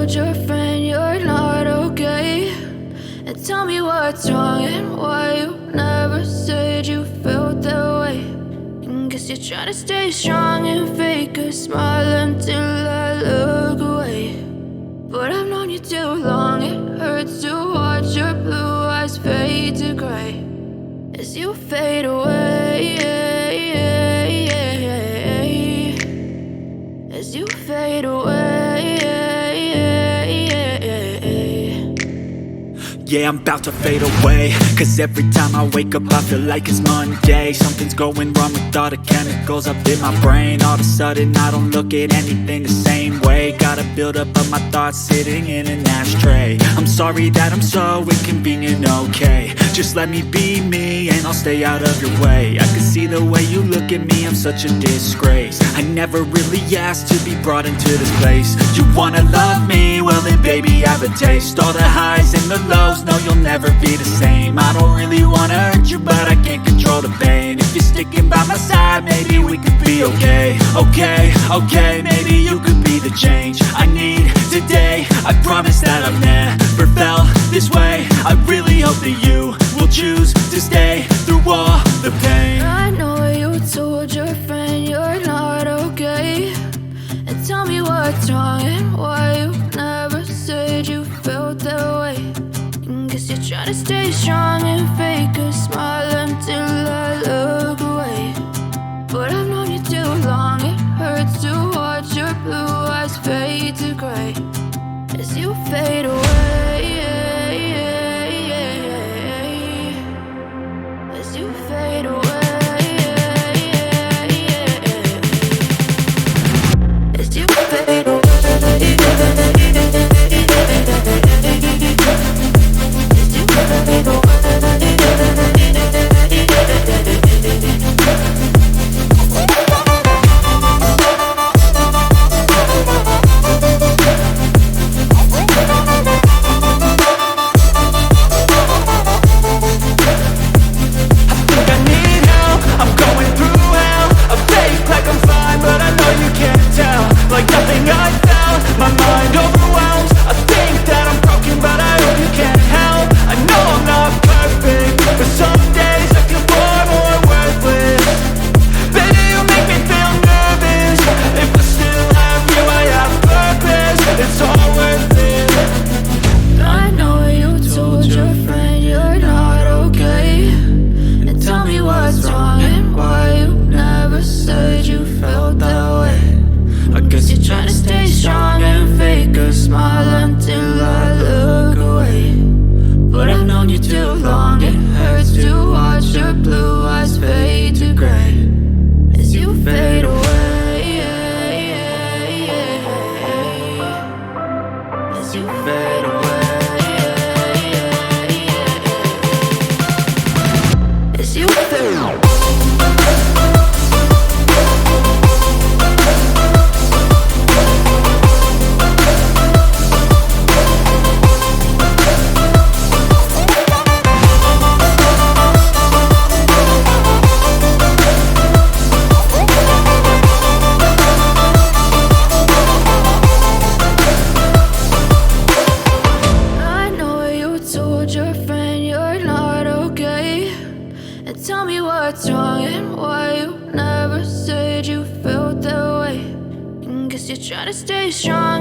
told your friend you're not okay, and tell me what's wrong and why you never said you felt that way. And guess you're trying to stay strong and fake a smile until I look away. But I've known you too long, it hurts to watch your blue eyes fade to gray as you fade away, as you fade away. Yeah, I'm about to fade away, cause every time I wake up I feel like it's Monday. Something's going wrong with all the chemicals up in my brain. All of a sudden I don't look at anything the same way. Got a buildup of my thoughts sitting in an ashtray. I'm sorry that I'm so inconvenient, okay. Just let me be me and I'll stay out of your way. I can see the way you look at me, I'm such a disgrace. I never really asked to be brought into this place. You wanna love me? Well then baby, have a taste. All the highs and the lows, no, you'll never be the same. I don't really wanna hurt you, but I can't control the pain. If you're sticking by my side, maybe we could be okay. Okay, maybe you could be the change I need today. I promise that I've never felt this way. I really hope that you will choose to stay through all the pain. I know you told your friend you're not okay, and tell me what's wrong and why you never said you felt that way. And guess you're trying to stay strong and fake a smile until I look away. But I've known you too long, it hurts to watch your blue eyes fade to gray as you fade away, as you fade away. As you fade away. Tell me what's wrong and why you never said you felt that way. And guess you're trying to stay strong.